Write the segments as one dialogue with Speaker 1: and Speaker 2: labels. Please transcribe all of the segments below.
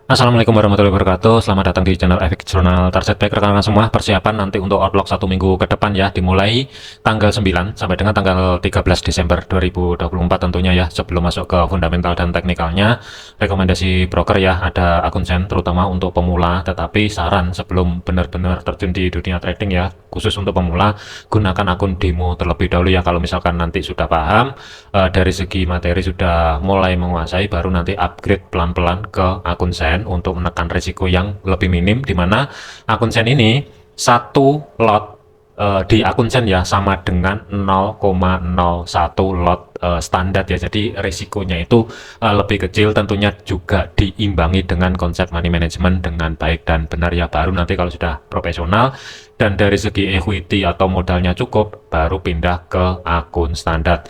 Speaker 1: Assalamualaikum warahmatullahi wabarakatuh. Selamat datang di channel FX Journal Target. Baik rekan-rekan semua, persiapan nanti untuk outlook 1 minggu ke depan ya, dimulai tanggal 9 sampai dengan tanggal 13 Desember 2024 tentunya ya. Sebelum masuk ke fundamental dan teknikalnya, rekomendasi broker ya, ada akun Sen terutama untuk pemula, tetapi saran sebelum benar-benar terjun di dunia trading ya, khusus untuk pemula, gunakan akun demo terlebih dahulu ya. Kalau misalkan nanti sudah paham, dari segi materi sudah mulai menguasai, baru nanti upgrade pelan-pelan ke akun Sen untuk menekan risiko yang lebih minim, di mana akun Sen ini satu lot di akun Sen ya sama dengan 0,01 lot standar ya, jadi risikonya itu lebih kecil, tentunya juga diimbangi dengan konsep money management dengan baik dan benar ya. Baru nanti kalau sudah profesional dan dari segi equity atau modalnya cukup, baru pindah ke akun standar.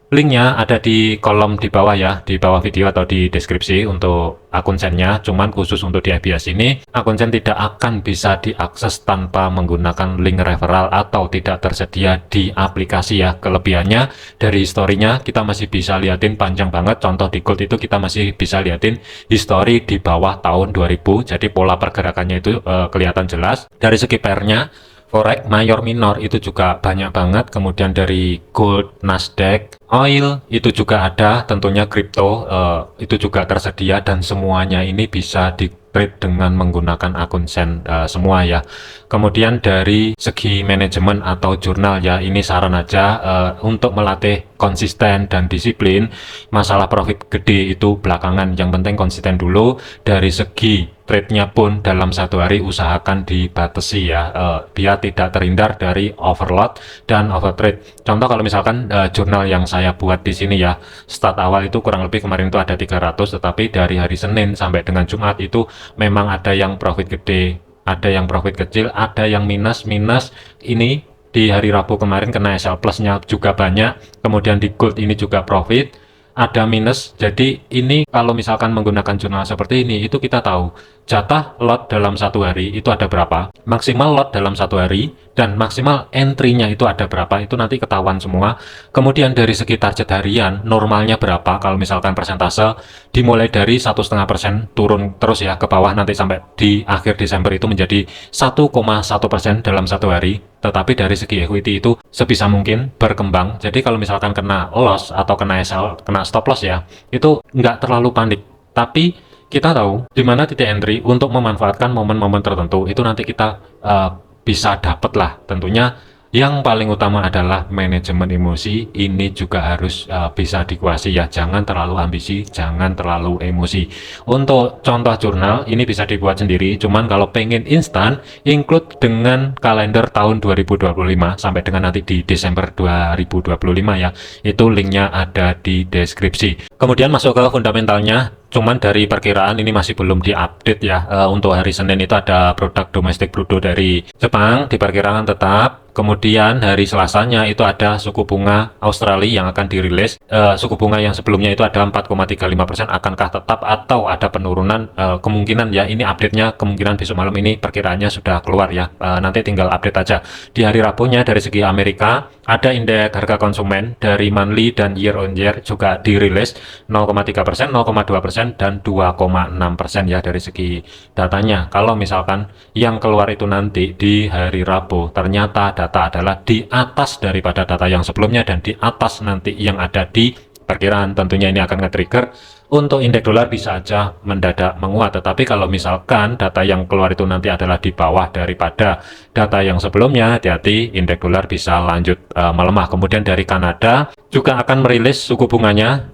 Speaker 1: Linknya ada di kolom di bawah ya, di bawah video atau di deskripsi untuk akun Sennya. Cuman khusus untuk di FBS ini, akun Sen tidak akan bisa diakses tanpa menggunakan link referral atau tidak tersedia di aplikasi ya. Kelebihannya dari historinya kita masih bisa liatin panjang banget. Contoh di Gold itu kita masih bisa liatin history di bawah tahun 2000. Jadi pola pergerakannya itu kelihatan jelas. Dari segi pairnya, forex mayor minor itu juga banyak banget, kemudian dari gold, Nasdaq, oil itu juga ada, tentunya kripto itu juga tersedia, dan semuanya ini bisa di trade dengan menggunakan akun Sen semua ya. Kemudian dari segi manajemen atau jurnal ya, ini saran aja untuk melatih konsisten dan disiplin. Masalah profit gede itu belakangan, yang penting konsisten dulu. Dari segi trade-nya pun dalam satu hari usahakan dibatasi ya, biar tidak terhindar dari overload dan overtrade. Contoh kalau misalkan jurnal yang saya buat di sini ya, start awal itu kurang lebih kemarin itu ada 300, tetapi dari hari Senin sampai dengan Jumat itu memang ada yang profit gede, ada yang profit kecil, ada yang minus. Ini di hari Rabu kemarin kena SL plusnya juga banyak, kemudian di gold ini juga profit, ada minus. Jadi ini kalau misalkan menggunakan jurnal seperti ini, itu kita tahu jatah lot dalam satu hari itu ada berapa, maksimal lot dalam satu hari, dan maksimal entry-nya itu ada berapa, itu nanti ketahuan semua. Kemudian dari segi target harian, normalnya berapa, kalau misalkan persentase dimulai dari 1,5% turun terus ya ke bawah, nanti sampai di akhir Desember itu menjadi 1,1% dalam satu hari. Tetapi dari segi equity itu sebisa mungkin berkembang. Jadi kalau misalkan kena loss atau kena SL, kena stop loss ya, itu nggak terlalu panik. Tapi kita tahu di mana titik entry untuk memanfaatkan momen-momen tertentu, itu nanti kita bisa dapat lah. Tentunya yang paling utama adalah manajemen emosi, ini juga harus bisa dikuasai ya. Jangan terlalu ambisi, jangan terlalu emosi. Untuk contoh jurnal ini bisa dibuat sendiri, cuman kalau pengen instan, include dengan kalender tahun 2025 sampai dengan nanti di Desember 2025 ya. Itu linknya ada di deskripsi. Kemudian masuk ke fundamentalnya. Cuman dari perkiraan ini masih belum diupdate ya. Untuk hari Senin itu ada produk domestik bruto dari Jepang diperkirakan tetap. Kemudian hari Selasanya itu ada suku bunga Australia yang akan dirilis. Suku bunga yang sebelumnya itu ada 4,35%, akankah tetap atau ada penurunan, kemungkinan ya. Ini update-nya kemungkinan besok malam, ini perkiraannya sudah keluar ya. Nanti tinggal update aja. Di hari Rabunya dari segi Amerika ada indeks harga konsumen dari monthly dan year on year juga dirilis, 0,3%, 0,2%, dan 2,6% ya dari segi datanya. Kalau misalkan yang keluar itu nanti di hari Rabu, ternyata data adalah di atas daripada data yang sebelumnya dan di atas nanti yang ada di perkiraan, tentunya ini akan nge-trigger untuk indeks dolar bisa aja mendadak menguat. Tetapi kalau misalkan data yang keluar itu nanti adalah di bawah daripada data yang sebelumnya, hati-hati, indeks dolar bisa lanjut melemah. Kemudian dari Kanada juga akan merilis suku bunganya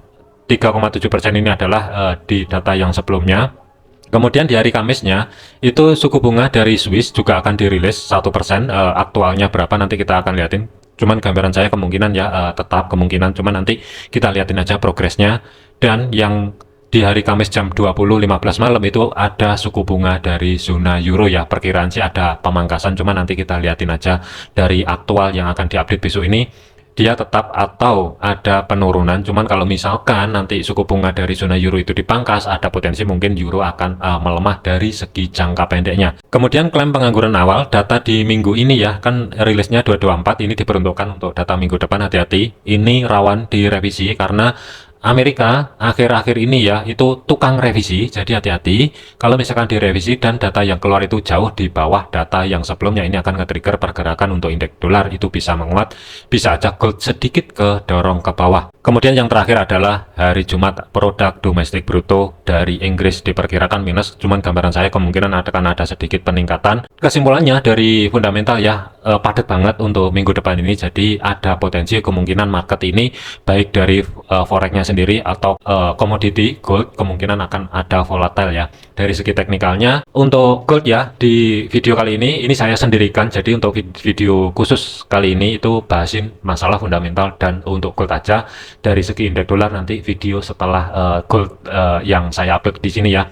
Speaker 1: 3,7%, ini adalah di data yang sebelumnya. Kemudian di hari Kamisnya itu suku bunga dari Swiss juga akan dirilis 1%, aktualnya berapa nanti kita akan lihatin. Cuman gambaran saya kemungkinan ya, tetap kemungkinan, cuman nanti kita lihatin aja progresnya. Dan yang di hari Kamis jam 20.15 malam itu ada suku bunga dari zona euro ya, perkiraan sih ada pemangkasan, cuman nanti kita lihatin aja dari aktual yang akan diupdate besok ini, dia tetap atau ada penurunan. Cuman kalau misalkan nanti suku bunga dari zona euro itu dipangkas, ada potensi mungkin euro akan melemah dari segi jangka pendeknya. Kemudian klaim pengangguran awal, data di minggu ini ya, kan rilisnya 224, ini diperuntukkan untuk data minggu depan, hati-hati. Ini rawan direvisi karena Amerika akhir-akhir ini ya itu tukang revisi, jadi hati-hati kalau misalkan direvisi dan data yang keluar itu jauh di bawah data yang sebelumnya, ini akan nge-trigger pergerakan untuk indeks dolar itu bisa menguat, bisa aja gold sedikit ke dorong ke bawah. Kemudian yang terakhir adalah hari Jumat, produk domestik bruto dari Inggris diperkirakan minus, cuman gambaran saya kemungkinan akan ada sedikit peningkatan. Kesimpulannya dari fundamental ya padat banget untuk minggu depan ini, jadi ada potensi kemungkinan market ini baik dari forex-nya sendiri atau komoditi gold kemungkinan akan ada volatile ya. Dari segi teknikalnya untuk gold ya, di video kali ini saya sendirikan, jadi untuk video khusus kali ini itu bahasin masalah fundamental dan untuk gold aja. Dari segi indeks dolar nanti video setelah gold yang saya upload di sini ya.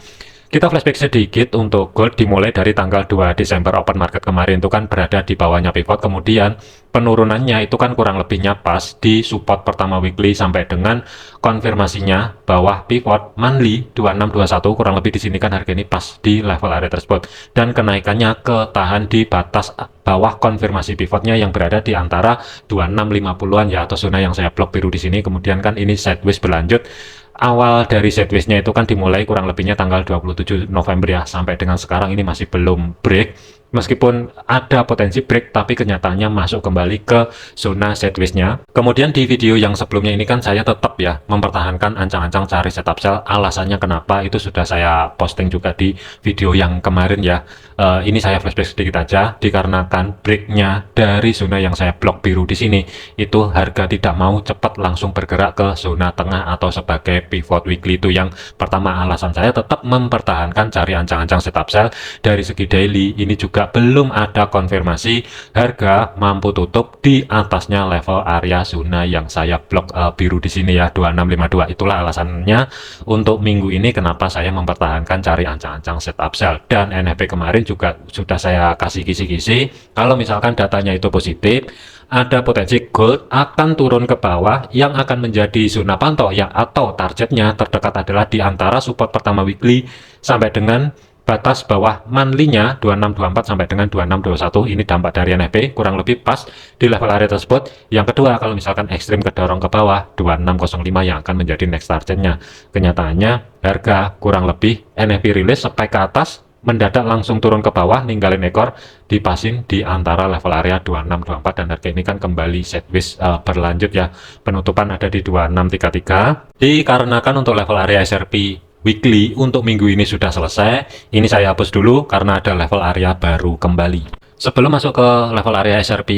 Speaker 1: Kita flashback sedikit untuk gold, dimulai dari tanggal 2 Desember open market kemarin itu kan berada di bawahnya pivot, kemudian penurunannya itu kan kurang lebihnya pas di support pertama weekly sampai dengan konfirmasinya bawah pivot monthly 2621, kurang lebih di sini kan harga ini pas di level area tersebut dan kenaikannya ketahan di batas bawah konfirmasi pivotnya yang berada di antara 2650-an ya, atau zona yang saya blok biru di sini. Kemudian kan ini sideways berlanjut. Awal dari sideways-nya itu kan dimulai kurang lebihnya tanggal 27 November ya, sampai dengan sekarang ini masih belum break. Meskipun ada potensi break, tapi kenyataannya masuk kembali ke zona sideways-nya. Kemudian di video yang sebelumnya ini kan saya tetap ya mempertahankan ancang-ancang cari setup sell. Alasannya kenapa itu sudah saya posting juga di video yang kemarin ya. Ini saya flashback sedikit aja, dikarenakan breaknya dari zona yang saya blok biru di sini itu harga tidak mau cepat langsung bergerak ke zona tengah atau sebagai pivot weekly. Itu yang pertama alasan saya tetap mempertahankan cari ancang-ancang setup sell. Dari segi daily ini juga belum ada konfirmasi harga mampu tutup di atasnya level area zona yang saya blok biru di sini ya, 2652. Itulah alasannya untuk minggu ini kenapa saya mempertahankan cari ancang-ancang setup sell. Dan NFP kemarin juga sudah saya kasih kisi-kisi, kalau misalkan datanya itu positif, ada potensi gold akan turun ke bawah yang akan menjadi zona pantau yang atau targetnya terdekat adalah di antara support pertama weekly sampai dengan batas bawah monthly-nya 2624 sampai dengan 2621. Ini dampak dari NFP kurang lebih pas di level area tersebut. Yang kedua, kalau misalkan ekstrim kedorong ke bawah 2605 yang akan menjadi next targetnya. Kenyataannya harga kurang lebih NFP rilis spike ke atas, mendadak langsung turun ke bawah, ninggalin ekor dipasin di antara level area 2624 dan harga ini kan kembali sideways berlanjut ya. Penutupan ada di 2633. Dikarenakan untuk level area SRP weekly untuk minggu ini sudah selesai, ini saya hapus dulu karena ada level area baru kembali. Sebelum masuk ke level area SRP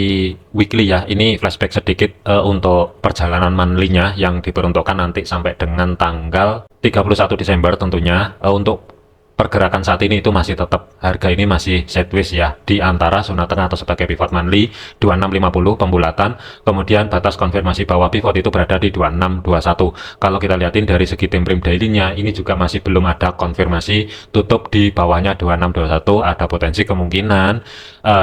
Speaker 1: weekly ya, ini flashback sedikit untuk perjalanan monthly-nya yang diperuntukkan nanti sampai dengan tanggal 31 Desember tentunya. Untuk pergerakan saat ini itu masih tetap harga ini masih sideways ya, di antara zona tengah atau sebagai pivot monthly 2650 pembulatan, kemudian batas konfirmasi bawah pivot itu berada di 2621. Kalau kita lihatin dari segi time frame daily-nya ini juga masih belum ada konfirmasi tutup di bawahnya 2621. Ada potensi kemungkinan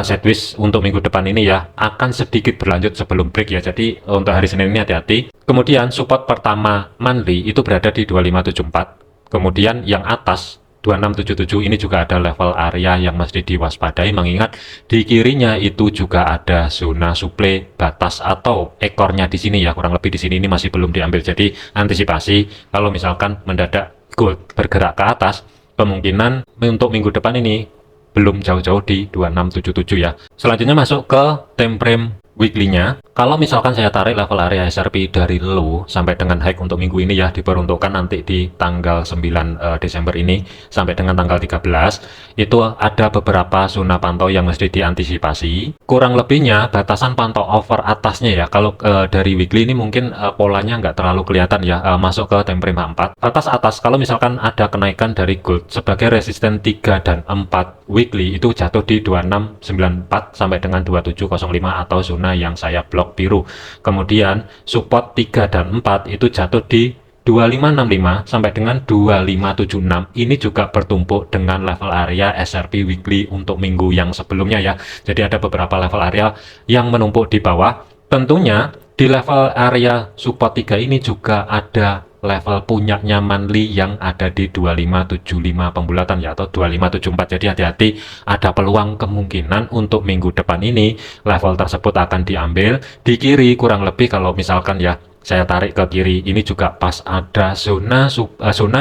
Speaker 1: sideways untuk minggu depan ini ya akan sedikit berlanjut sebelum break ya, jadi untuk hari Senin ini hati-hati. Kemudian support pertama monthly itu berada di 2574, kemudian yang atas 2677 ini juga ada level area yang mesti diwaspadai, mengingat di kirinya itu juga ada zona supply batas atau ekornya di sini ya, kurang lebih di sini ini masih belum diambil. Jadi antisipasi kalau misalkan mendadak gold bergerak ke atas, kemungkinan untuk minggu depan ini belum jauh-jauh di 2677 ya. Selanjutnya masuk ke time frame weekly-nya. Kalau misalkan saya tarik level area SRP dari low sampai dengan high untuk minggu ini ya, diperuntukkan nanti di tanggal 9 Desember ini sampai dengan tanggal 13, itu ada beberapa zona pantau yang mesti diantisipasi. Kurang lebihnya batasan pantau over atasnya ya, kalau dari weekly ini mungkin polanya nggak terlalu kelihatan ya, masuk ke time frame H4. Batas atas kalau misalkan ada kenaikan dari gold sebagai resisten 3 dan 4 weekly itu jatuh di 2694 sampai dengan 2705 atau zona yang saya blok biru. Kemudian support 3 dan 4 itu jatuh di 2565 sampai dengan 2576. Ini juga bertumpuk dengan level area SRP weekly untuk minggu yang sebelumnya ya. Jadi ada beberapa level area yang menumpuk di bawah. Tentunya di level area support 3 ini juga ada level punyanya monthly yang ada di 2575 pembulatan ya, atau 2574. Jadi hati-hati, ada peluang kemungkinan untuk minggu depan ini level tersebut akan diambil. Di kiri kurang lebih kalau misalkan ya saya tarik ke kiri, ini juga pas ada zona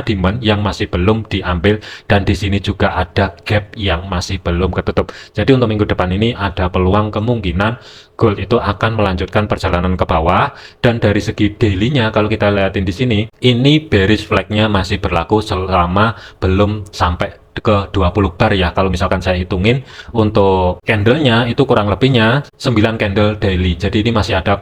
Speaker 1: demand yang masih belum diambil, dan di sini juga ada gap yang masih belum ketutup. Jadi untuk minggu depan ini ada peluang kemungkinan gold itu akan melanjutkan perjalanan ke bawah. Dan dari segi daily-nya kalau kita lihatin di sini, ini bearish flag-nya masih berlaku selama belum sampai ke 20 bar ya. Kalau misalkan saya hitungin untuk candlenya itu kurang lebihnya 9 candle daily. Jadi ini masih ada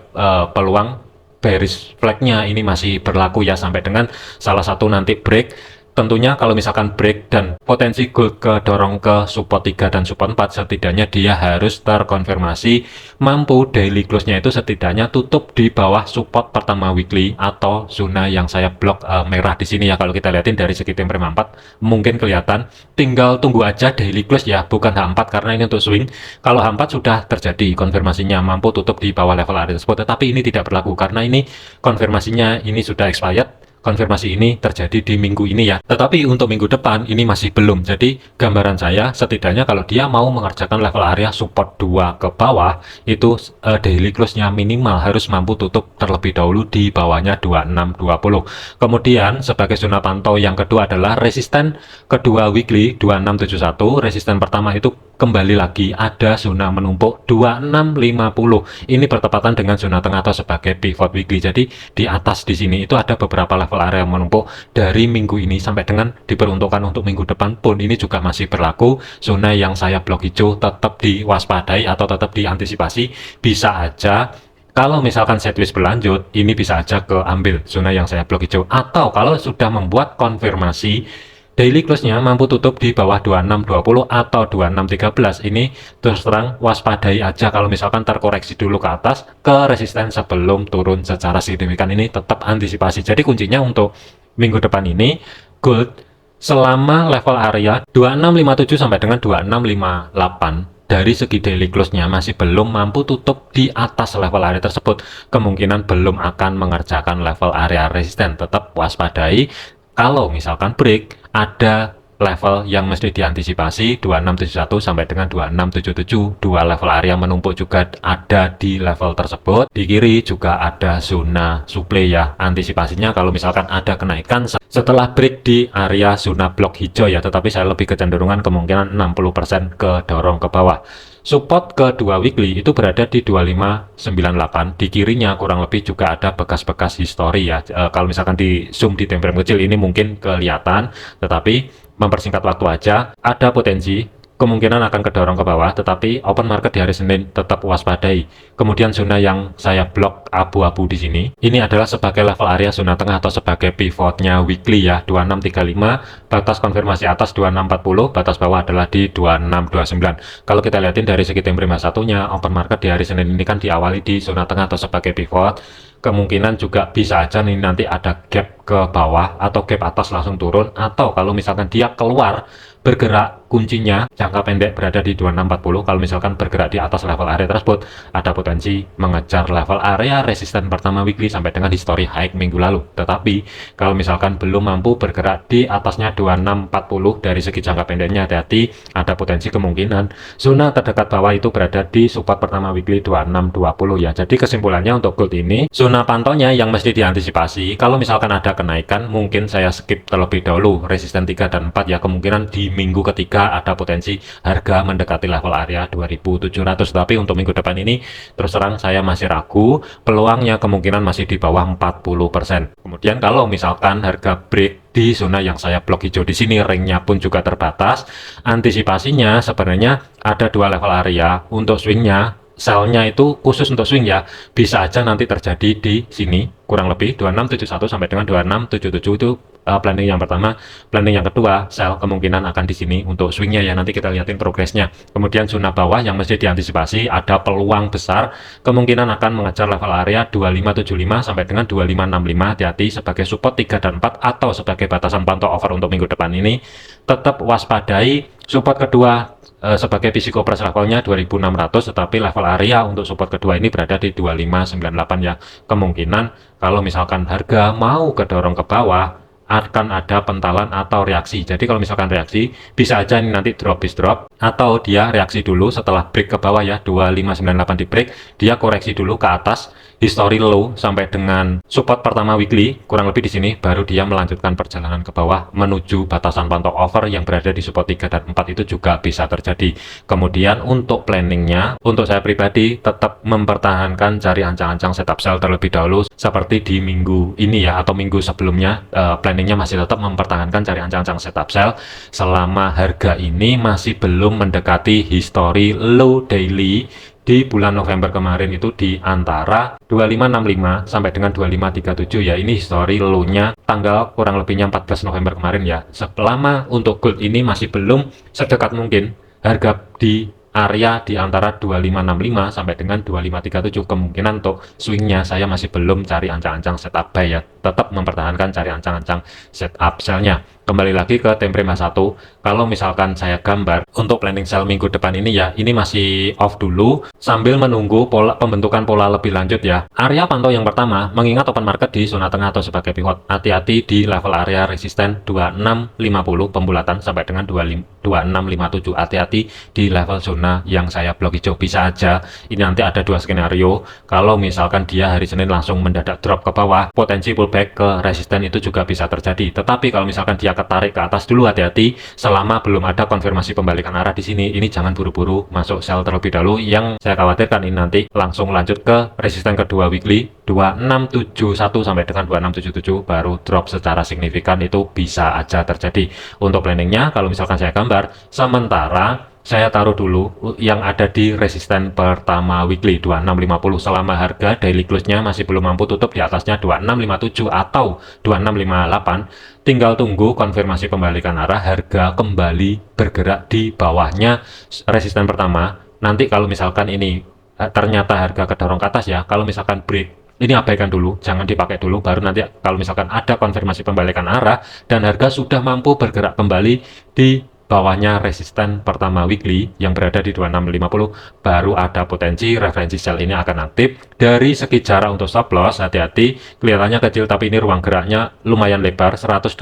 Speaker 1: peluang bearish flag-nya ini masih berlaku ya, sampai dengan salah satu nanti break. Tentunya kalau misalkan break dan potensi gold kedorong ke support 3 dan support 4, setidaknya dia harus terkonfirmasi mampu daily close-nya itu setidaknya tutup di bawah support pertama weekly atau zona yang saya blok merah di sini ya. Kalau kita lihatin dari segi time frame 4 mungkin kelihatan, tinggal tunggu aja daily close ya, bukan H4 karena ini untuk swing. Kalau H4 sudah terjadi konfirmasinya mampu tutup di bawah level area tersebut, tetapi ini tidak berlaku karena ini konfirmasinya ini sudah expired. Konfirmasi ini terjadi di minggu ini ya, tetapi untuk minggu depan ini masih belum. Jadi gambaran saya setidaknya kalau dia mau mengerjakan level area support 2 ke bawah itu daily close-nya minimal harus mampu tutup terlebih dahulu di bawahnya 2620. Kemudian sebagai zona pantau yang kedua adalah resisten kedua weekly 2671. Resisten pertama itu kembali lagi ada zona menumpuk 2650. Ini bertepatan dengan zona tengah atau sebagai pivot weekly. Jadi di atas di sini itu ada beberapa level area yang menumpuk dari minggu ini sampai dengan diperuntukkan untuk minggu depan pun ini juga masih berlaku. Zona yang saya blok hijau tetap diwaspadai atau tetap diantisipasi. Bisa aja kalau misalkan sideways berlanjut, ini bisa aja keambil zona yang saya blok hijau. Atau kalau sudah membuat konfirmasi daily close-nya mampu tutup di bawah 2620 atau 2613, ini terus terang waspadai aja kalau misalkan terkoreksi dulu ke atas ke resisten sebelum turun secara signifikan. Ini tetap antisipasi. Jadi kuncinya untuk minggu depan ini gold selama level area 2657 sampai dengan 2658 dari segi daily close-nya masih belum mampu tutup di atas level area tersebut, kemungkinan belum akan mengerjakan level area resisten. Tetap waspadai. Kalau misalkan break, ada level yang mesti diantisipasi 2671 sampai dengan 2677. Dua level area menumpuk juga ada di level tersebut. Di kiri juga ada zona supply ya. Antisipasinya kalau misalkan ada kenaikan setelah break di area zona blok hijau ya, tetapi saya lebih kecenderungan kemungkinan 60% kedorong ke bawah. Support kedua weekly itu berada di 2598. Di kirinya kurang lebih juga ada bekas-bekas histori ya. Kalau misalkan di zoom di time frame kecil ini mungkin kelihatan, tetapi mempersingkat waktu aja, ada potensi kemungkinan akan kedorong ke bawah, tetapi open market di hari Senin tetap waspadai. Kemudian zona yang saya blok abu-abu di sini, ini adalah sebagai level area zona tengah atau sebagai pivotnya weekly ya, 2635, batas konfirmasi atas 2640, batas bawah adalah di 2629. Kalau kita lihatin dari segi time frame satunya, open market di hari Senin ini kan diawali di zona tengah atau sebagai pivot, kemungkinan juga bisa aja nih nanti ada gap ke bawah atau gap atas langsung turun, atau kalau misalkan dia keluar bergerak kuncinya jangka pendek berada di 2640, kalau misalkan bergerak di atas level area tersebut ada potensi mengejar level area resisten pertama weekly sampai dengan history high minggu lalu. Tetapi kalau misalkan belum mampu bergerak di atasnya 2640 dari segi jangka pendeknya, hati-hati, ada potensi kemungkinan zona terdekat bawah itu berada di support pertama weekly 2620 ya. Jadi kesimpulannya untuk gold ini zona pantaunya yang mesti diantisipasi. Kalau misalkan ada kenaikan mungkin saya skip terlebih dahulu resisten 3 dan 4 ya, kemungkinan di minggu ketiga ada potensi harga mendekati level area 2700. Tapi untuk minggu depan ini terus terang saya masih ragu, peluangnya kemungkinan masih di bawah 40%. Kemudian kalau misalkan harga break di zona yang saya blok hijau di sini, ringnya pun juga terbatas, antisipasinya sebenarnya ada dua level area. Untuk swingnya, sell-nya itu khusus untuk swing ya, bisa aja nanti terjadi di sini kurang lebih 2671 sampai dengan 2677 itu planning yang pertama. Planning yang kedua, sell kemungkinan akan di sini untuk swingnya ya, nanti kita lihatin progresnya. Kemudian zona bawah yang mesti diantisipasi, ada peluang besar kemungkinan akan mengejar level area 2575 sampai dengan 2565. Hati-hati, sebagai support 3 dan 4 atau sebagai batasan pantau over untuk minggu depan ini tetap waspadai. Support kedua sebagai physical price levelnya 2600, tetapi level area untuk support kedua ini berada di 2598 ya. Kemungkinan kalau misalkan harga mau kedorong ke bawah akan ada pentalan atau reaksi. Jadi kalau misalkan reaksi, bisa aja ini nanti drop bis drop, atau dia reaksi dulu setelah break ke bawah ya, 2598 di break, dia koreksi dulu ke atas, history low sampai dengan support pertama weekly, kurang lebih di sini baru dia melanjutkan perjalanan ke bawah menuju batasan pantau over yang berada di support 3 dan 4 itu juga bisa terjadi. Kemudian untuk planningnya, untuk saya pribadi tetap mempertahankan cari ancang-ancang setup sell terlebih dahulu seperti di minggu ini ya, atau minggu sebelumnya. Planningnya masih tetap mempertahankan cari ancang-ancang setup sell selama harga ini masih belum mendekati history low daily di bulan November kemarin itu di antara 2565 sampai dengan 2537 ya. Ini history low-nya tanggal kurang lebihnya 14 November kemarin ya. Selama untuk gold ini masih belum sedekat mungkin harga di area di antara 2565 sampai dengan 2537, kemungkinan untuk swingnya saya masih belum cari ancang-ancang setup buy ya, tetap mempertahankan cari ancang-ancang setup sell-nya. Kembali lagi ke time frame 1, kalau misalkan saya gambar untuk planning sell minggu depan ini ya, ini masih off dulu sambil menunggu pembentukan pola lebih lanjut ya. Area pantau yang pertama, mengingat open market di zona tengah atau sebagai pivot, hati-hati di level area resisten 2650 pembulatan sampai dengan 2657. Hati-hati di level zona yang saya blok hijau. Bisa aja ini nanti ada dua skenario, kalau misalkan dia hari Senin langsung mendadak drop ke bawah, potensi pullback ke resisten itu juga bisa terjadi. Tetapi kalau misalkan dia ketarik ke atas dulu, hati-hati selama belum ada konfirmasi pembalikan arah di sini. Ini jangan buru-buru masuk sell terlebih dahulu. Yang saya khawatirkan ini nanti langsung lanjut ke resisten kedua weekly 2671 sampai dengan 2677 baru drop secara signifikan, itu bisa aja terjadi. Untuk planningnya kalau misalkan saya gambar, sementara saya taruh dulu yang ada di resisten pertama weekly 2650 selama harga daily close-nya masih belum mampu tutup di atasnya 2657 atau 2658, tinggal tunggu konfirmasi pembalikan arah, harga kembali bergerak di bawahnya resisten pertama. Nanti kalau misalkan ini ternyata harga kedorong ke atas ya, kalau misalkan break, ini abaikan dulu, jangan dipakai dulu, baru nanti kalau misalkan ada konfirmasi pembalikan arah dan harga sudah mampu bergerak kembali di bawahnya resisten pertama weekly yang berada di 2650, baru ada potensi referensi sell ini akan aktif. Dari segi jarak untuk stop loss, hati-hati, kelihatannya kecil tapi ini ruang geraknya lumayan lebar, 180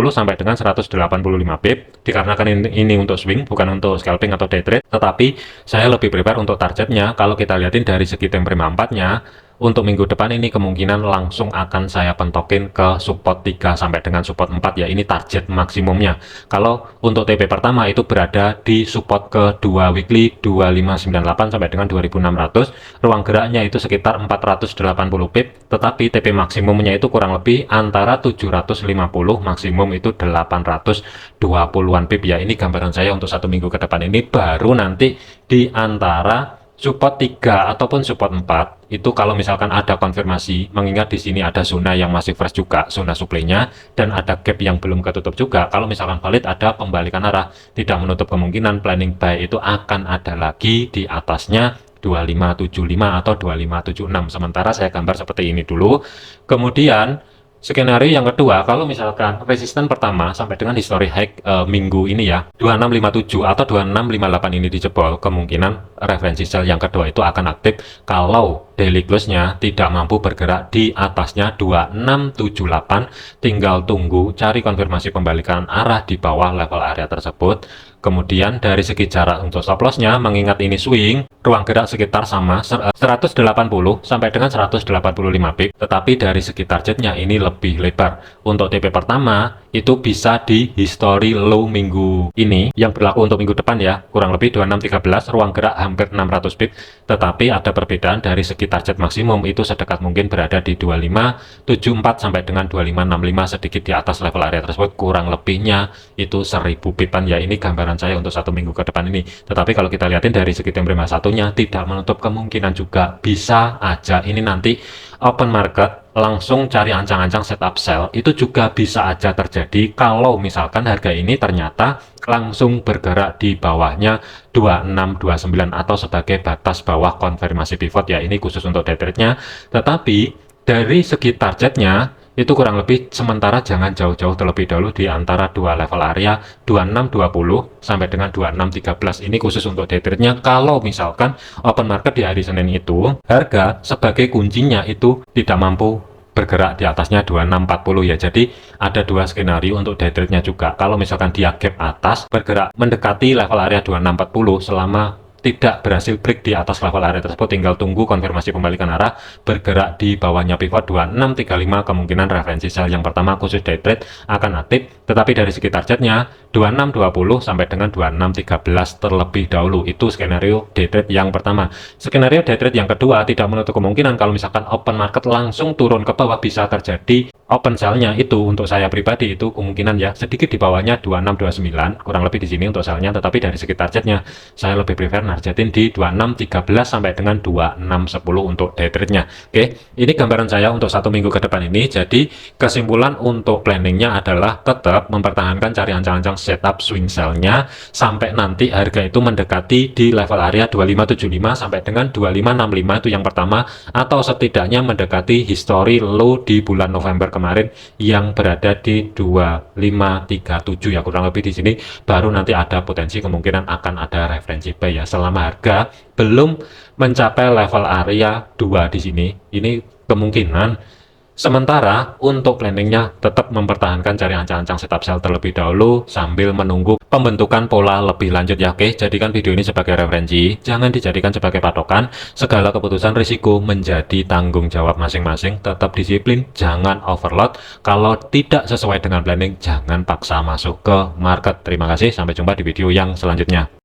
Speaker 1: sampai dengan 185 pip, dikarenakan ini untuk swing bukan untuk scalping atau day trade. Tetapi saya lebih prepare untuk targetnya. Kalau kita lihatin dari segi time frame 4-nya, untuk minggu depan ini kemungkinan langsung akan saya pentokin ke support 3 sampai dengan support 4 ya. Ini target maksimumnya. Kalau untuk TP pertama itu berada di support kedua weekly 2598 sampai dengan 2600. Ruang geraknya itu sekitar 480 pip, tetapi TP maksimumnya itu kurang lebih antara 750, maksimum itu 820-an pip ya. Ini gambaran saya untuk satu minggu ke depan ini, baru nanti di antara support 3 ataupun support 4 itu kalau misalkan ada konfirmasi, mengingat di sini ada zona yang masih fresh juga, zona supply-nya, dan ada gap yang belum ketutup juga. Kalau misalkan valid ada pembalikan arah, tidak menutup kemungkinan planning buy itu akan ada lagi di atasnya 2575 atau 2576. Sementara saya gambar seperti ini dulu. Kemudian skenario yang kedua, kalau misalkan resisten pertama sampai dengan history high minggu ini ya 2657 atau 2658 ini dijebol, kemungkinan referensi sell yang kedua itu akan aktif kalau daily close-nya tidak mampu bergerak di atasnya 2678. Tinggal tunggu cari konfirmasi pembalikan arah di bawah level area tersebut. Kemudian dari segi jarak untuk stop loss-nya, mengingat ini swing, ruang gerak sekitar sama 180 sampai dengan 185 pip, tetapi dari segi targetnya ini lebih lebar. Untuk TP pertama itu bisa di history low minggu ini yang berlaku untuk minggu depan ya, kurang lebih 2613, ruang gerak hampir 600 pip, tetapi ada perbedaan dari segi target maksimum itu sedekat mungkin berada di 2574 sampai dengan 2565, sedikit di atas level area tersebut, kurang lebihnya itu 1000 pipan ya. Ini gambaran saya untuk satu minggu ke depan ini. Tetapi kalau kita lihatin dari segi time frame satunya, tidak menutup kemungkinan juga bisa aja ini nanti open market langsung cari ancang-ancang setup sell, itu juga bisa aja terjadi kalau misalkan harga ini ternyata langsung bergerak di bawahnya 2629 atau sebagai batas bawah konfirmasi pivot ya. Ini khusus untuk day trade-nya. Tetapi dari segi targetnya itu kurang lebih sementara jangan jauh-jauh terlebih dahulu di antara dua level area 2620 sampai dengan 2613. Ini khusus untuk day trade-nya. Kalau misalkan open market di hari Senin itu harga sebagai kuncinya itu tidak mampu bergerak di atasnya 2640 ya. Jadi ada dua skenario untuk day trade-nya juga. Kalau misalkan dia gap atas bergerak mendekati level area 2640 selama tidak berhasil break di atas level area tersebut, tinggal tunggu konfirmasi pembalikan arah, bergerak di bawahnya pivot 2635, kemungkinan referensi sell yang pertama khusus day trade akan aktif, tetapi dari segi targetnya 2620 sampai dengan 2613 terlebih dahulu. Itu skenario day trade yang pertama. Skenario day trade yang kedua tidak menutup kemungkinan kalau misalkan open market langsung turun ke bawah, bisa terjadi open sell-nya itu untuk saya pribadi itu kemungkinan ya sedikit di bawahnya 2629, kurang lebih di sini untuk sell-nya, tetapi dari segi targetnya saya lebih prefer nargetin di 2613 sampai dengan 2610 untuk day trade-nya. Oke, ini gambaran saya untuk satu minggu ke depan ini. Jadi kesimpulan untuk planningnya adalah tetap mempertahankan cari ancang-ancang setup swing sell-nya sampai nanti harga itu mendekati di level area 2575 sampai dengan 2565, itu yang pertama, atau setidaknya mendekati history low di bulan November kemarin yang berada di 2537 ya, kurang lebih di sini baru nanti ada potensi kemungkinan akan ada referensi buy ya, selama harga belum mencapai level area 2 di sini. Ini kemungkinan. Sementara untuk planningnya tetap mempertahankan cari ancang-ancang setup sell terlebih dahulu sambil menunggu pembentukan pola lebih lanjut ya. Oke, jadikan video ini sebagai referensi, jangan dijadikan sebagai patokan. Segala keputusan risiko menjadi tanggung jawab masing-masing. Tetap disiplin, jangan overload. Kalau tidak sesuai dengan planning, jangan paksa masuk ke market. Terima kasih, sampai jumpa di video yang selanjutnya.